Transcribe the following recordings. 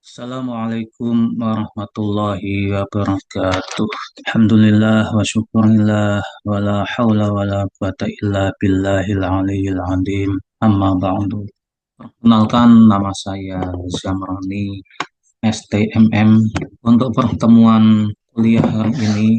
Assalamualaikum warahmatullahi wabarakatuh. Alhamdulillah wa syukurillah wa la hawla wa la quwata illa billahil aliyyil azim. Amma ba'du. Perkenalkan, nama saya Zamrani STMM. Untuk pertemuan kuliah hari ini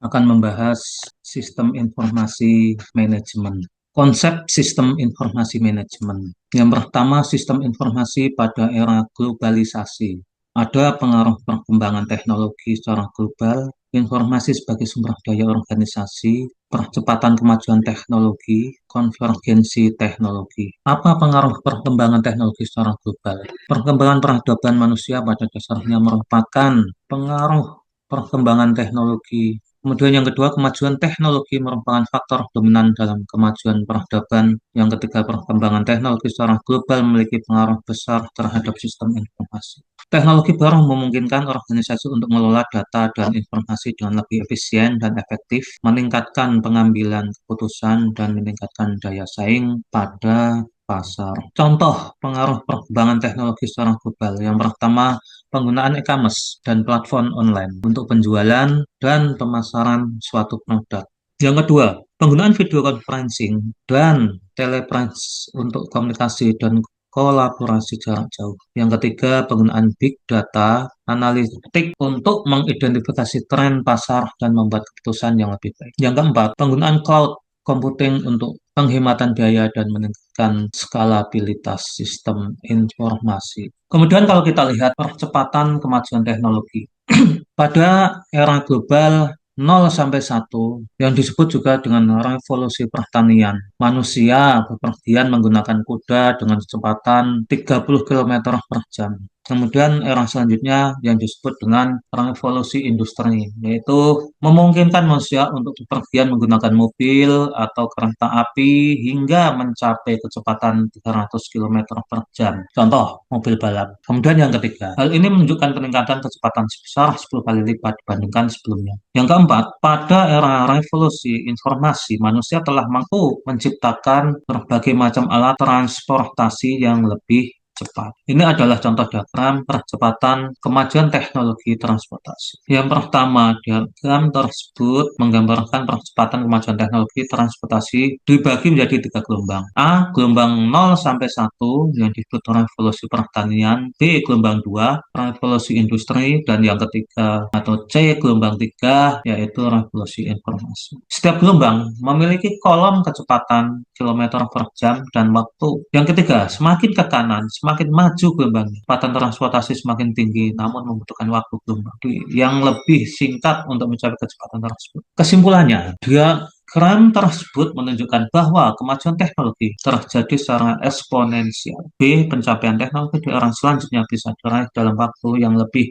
akan membahas sistem informasi manajemen. Konsep sistem informasi manajemen. Yang pertama, sistem informasi pada era globalisasi. Ada pengaruh perkembangan teknologi secara global, informasi sebagai sumber daya organisasi, percepatan kemajuan teknologi, konvergensi teknologi. Apa pengaruh perkembangan teknologi secara global? Perkembangan peradaban manusia pada dasarnya merupakan pengaruh perkembangan teknologi. Kemudian yang kedua, kemajuan teknologi merupakan faktor dominan dalam kemajuan peradaban. Yang ketiga, perkembangan teknologi secara global memiliki pengaruh besar terhadap sistem informasi. Teknologi baru memungkinkan organisasi untuk mengelola data dan informasi dengan lebih efisien dan efektif, meningkatkan pengambilan keputusan, dan meningkatkan daya saing pada pasar. Contoh pengaruh perkembangan teknologi secara global. Yang pertama, penggunaan e-commerce dan platform online untuk penjualan dan pemasaran suatu produk. Yang kedua, penggunaan video conferencing dan telepresence untuk komunikasi dan kolaborasi jarak jauh. Yang ketiga, penggunaan big data analitik untuk mengidentifikasi tren pasar dan membuat keputusan yang lebih baik. Yang keempat, penggunaan cloud computing untuk penghematan daya dan meningkatkan skalabilitas sistem informasi. Kemudian kalau kita lihat percepatan kemajuan teknologi. Pada era global 0 sampai 1 yang disebut juga dengan revolusi pertanian. Manusia bepergian menggunakan kuda dengan kecepatan 30 km per jam. Kemudian era selanjutnya yang disebut dengan revolusi industri, yaitu memungkinkan manusia untuk bepergian menggunakan mobil atau kereta api hingga mencapai kecepatan 300 km per jam. Contoh, mobil balap. Kemudian yang ketiga, hal ini menunjukkan peningkatan kecepatan sebesar 10 kali lipat dibandingkan sebelumnya. Yang keempat, pada era revolusi informasi, manusia telah mampu menciptakan berbagai macam alat transportasi yang lebih cepat. Ini adalah contoh diagram percepatan kemajuan teknologi transportasi. Yang pertama, diagram tersebut menggambarkan percepatan kemajuan teknologi transportasi dibagi menjadi 3 gelombang. A, gelombang 0 sampai 1 yang disebut revolusi pertanian, B, gelombang 2, revolusi industri, dan yang ketiga atau C, gelombang 3, yaitu revolusi informasi. Setiap gelombang memiliki kolom kecepatan kilometer per jam dan waktu. Yang ketiga, semakin ke kanan, semakin maju gelombangnya. Kecepatan transportasi semakin tinggi, namun membutuhkan waktu gelombang yang lebih singkat untuk mencapai kecepatan tersebut. Kesimpulannya, diagram tersebut menunjukkan bahwa kemajuan teknologi terjadi secara eksponensial. B, pencapaian teknologi di era selanjutnya bisa diraih dalam waktu yang lebih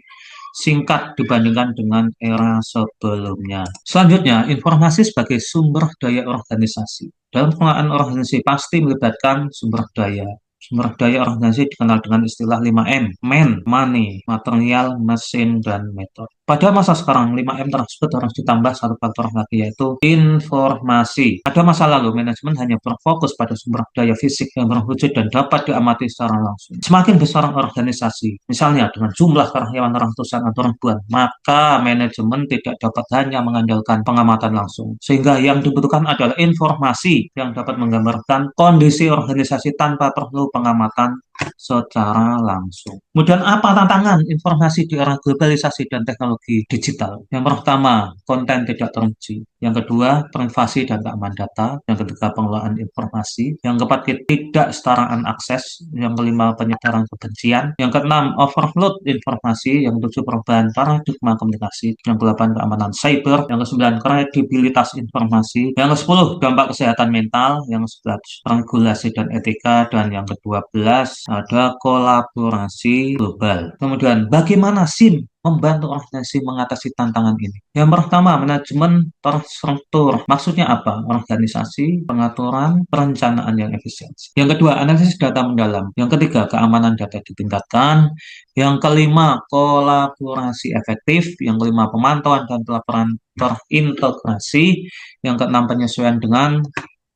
singkat dibandingkan dengan era sebelumnya. Selanjutnya, informasi sebagai sumber daya organisasi. Dalam pengelolaan organisasi pasti melibatkan sumber daya. Sumber daya organisasi dikenal dengan istilah 5M, man, money, material, mesin, dan metode. Pada masa sekarang, 5M tersebut harus ditambah satu faktor lagi, yaitu informasi. Pada masa lalu, manajemen hanya berfokus pada sumber daya fisik yang berwujud dan dapat diamati secara langsung. Semakin besar organisasi, misalnya dengan jumlah karyawan ratusan atau ribuan, maka manajemen tidak dapat hanya mengandalkan pengamatan langsung. Sehingga yang dibutuhkan adalah informasi yang dapat menggambarkan kondisi organisasi tanpa perlu pengamatan secara langsung. Kemudian apa tantangan informasi di era globalisasi dan teknologi digital? Yang pertama, konten tidak teruji. Yang kedua, privasi dan keamanan data. Yang ketiga, pengelolaan informasi. Yang keempat, ketidaksetaraan akses. Yang kelima, penyebaran kebencian. Yang keenam, overload informasi. Yang ketujuh, perubahan paradigma komunikasi. Yang kedelapan, keamanan cyber. Yang kesembilan, kredibilitas informasi. Yang kesepuluh, dampak kesehatan mental. Yang ke-11, regulasi dan etika. Dan yang ke-12, ada kolaborasi global. Kemudian, bagaimana SIM membantu organisasi mengatasi tantangan ini? Yang pertama, manajemen terstruktur. Maksudnya apa? Organisasi, pengaturan, perencanaan yang efisien. Yang kedua, analisis data mendalam. Yang ketiga, keamanan data ditingkatkan. Yang kelima, kolaborasi efektif. Yang kelima, pemantauan dan pelaporan terintegrasi. Yang keenam, penyesuaian dengan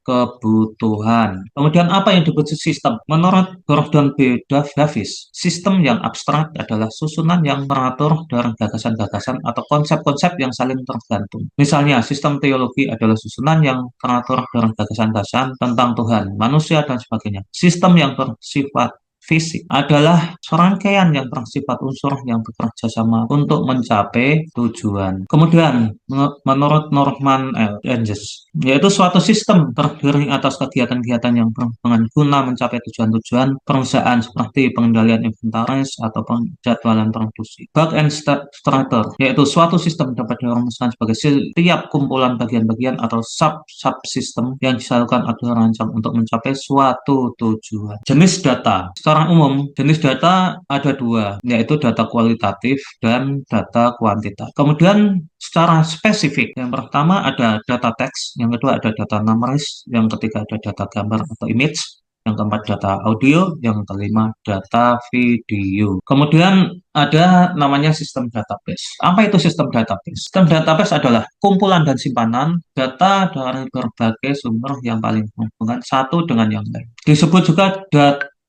kebutuhan. Kemudian apa yang disebut sistem? Menurut Gordon B. Davis, sistem yang abstrak adalah susunan yang teratur dari gagasan-gagasan atau konsep-konsep yang saling tergantung. Misalnya, sistem teologi adalah susunan yang teratur dari gagasan-gagasan tentang Tuhan, manusia, dan sebagainya. Sistem yang bersifat fisik adalah serangkaian yang bersifat unsur yang bekerja sama untuk mencapai tujuan. Kemudian, menurut Norman L. Engels, yaitu suatu sistem terdiri atas kegiatan-kegiatan yang berhubungan guna mencapai tujuan-tujuan perusahaan seperti pengendalian inventaris atau penjadwalan produksi. Bug and Structure, yaitu suatu sistem dapat dirumuskan sebagai setiap kumpulan bagian-bagian atau sub-subsistem yang disalurkan atau dirancang untuk mencapai suatu tujuan. Jenis data. Secara umum, jenis data ada dua, yaitu data kualitatif dan data kuantitas. Kemudian secara spesifik, yang pertama ada data teks, yang kedua ada data numeris, yang ketiga ada data gambar atau image, yang keempat data audio, yang kelima data video. Kemudian ada namanya sistem database. Apa itu sistem database? Sistem database adalah kumpulan dan simpanan data dari berbagai sumber yang paling berhubungan satu dengan yang lain. Disebut juga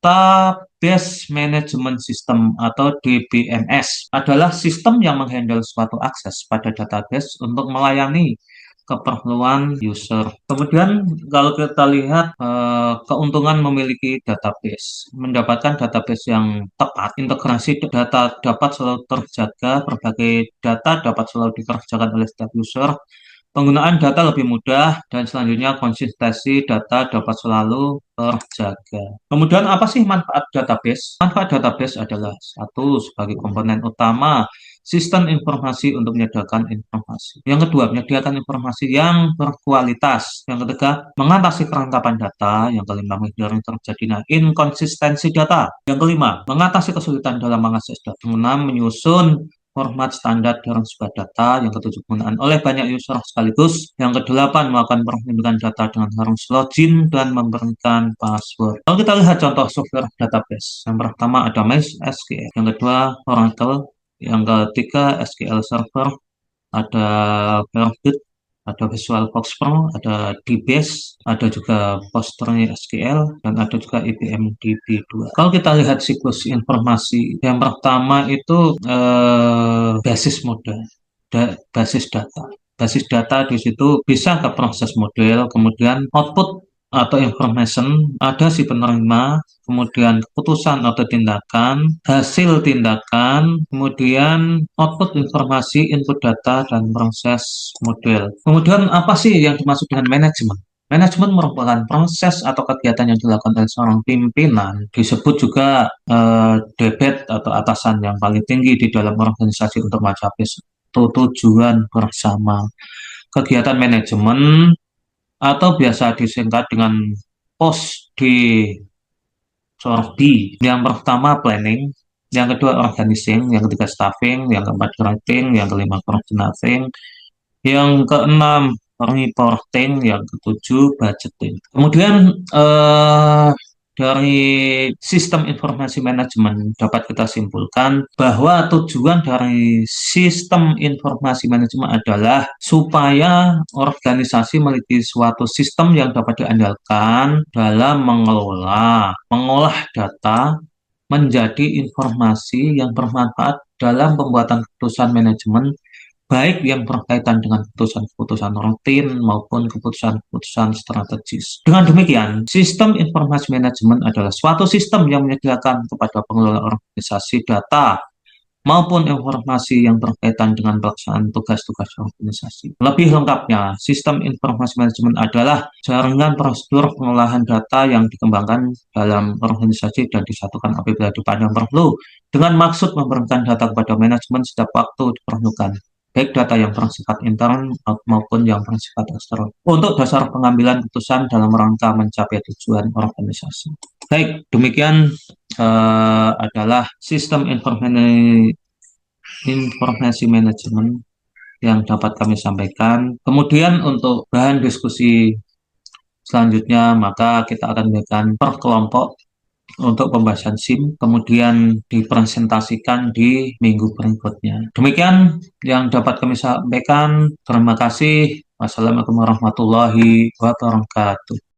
Database Management System atau DBMS adalah sistem yang menghandle suatu akses pada database untuk melayani keperluan user. Kemudian kalau kita lihat keuntungan memiliki database, mendapatkan database yang tepat, integrasi data dapat selalu terjaga, berbagai data dapat selalu dikerjakan oleh setiap user. Penggunaan data lebih mudah dan selanjutnya konsistensi data dapat selalu terjaga. Kemudian apa sih manfaat database? Manfaat database adalah satu, sebagai komponen utama sistem informasi untuk menyediakan informasi. Yang kedua, menyediakan informasi yang berkualitas. Yang ketiga, mengatasi kerangkapan data. Yang kelima, menghindari terjadinya inkonsistensi data. Yang kelima, mengatasi kesulitan dalam mengakses data. Keenam, menyusun format standar dalam sebuah data. Yang ketujuh, penggunaan oleh banyak user sekaligus. Yang kedelapan, melakukan perlindungan data dengan harus login dan memberikan password. Kalau kita lihat contoh software database, yang pertama ada MySQL, yang kedua Oracle, yang ketiga SQL Server, ada Fargate, ada VisualFox Pro, ada DBase, ada juga PostgreSQL, dan ada juga IBM DB2. Kalau kita lihat siklus informasi, yang pertama itu basis model, basis data. Basis data di situ bisa ke proses model, kemudian output atau information, ada si penerima, kemudian keputusan atau tindakan, hasil tindakan, kemudian output informasi, input data, dan proses model. Kemudian apa sih yang dimaksud dengan manajemen? Manajemen merupakan proses atau kegiatan yang dilakukan oleh seorang pimpinan, disebut juga debet atau atasan yang paling tinggi di dalam organisasi untuk mencapai tujuan bersama. Kegiatan manajemen atau biasa disingkat dengan POS di Sordi. Yang pertama planning, yang kedua organizing, yang ketiga staffing, yang keempat writing, yang kelima coordinating, yang keenam reporting, yang ketujuh budgeting. Kemudian dari sistem informasi manajemen dapat kita simpulkan bahwa tujuan dari sistem informasi manajemen adalah supaya organisasi memiliki suatu sistem yang dapat diandalkan dalam mengolah data menjadi informasi yang bermanfaat dalam pembuatan keputusan manajemen, baik yang berkaitan dengan keputusan-keputusan rutin maupun keputusan-keputusan strategis. Dengan demikian, sistem informasi manajemen adalah suatu sistem yang menyediakan kepada pengelola organisasi data maupun informasi yang berkaitan dengan pelaksanaan tugas-tugas organisasi. Lebih lengkapnya, sistem informasi manajemen adalah jaringan prosedur pengolahan data yang dikembangkan dalam organisasi dan disatukan apabila dipandang perlu dengan maksud memberikan data kepada manajemen setiap waktu diperlukan, baik data yang bersifat intern maupun yang bersifat eksternal, untuk dasar pengambilan keputusan dalam rangka mencapai tujuan organisasi. Baik, demikian adalah sistem informasi manajemen yang dapat kami sampaikan. Kemudian untuk bahan diskusi selanjutnya, maka kita akan berikan per kelompok untuk pembahasan SIM, kemudian dipresentasikan di minggu berikutnya. Demikian yang dapat kami sampaikan. Terima kasih. Wassalamualaikum warahmatullahi wabarakatuh.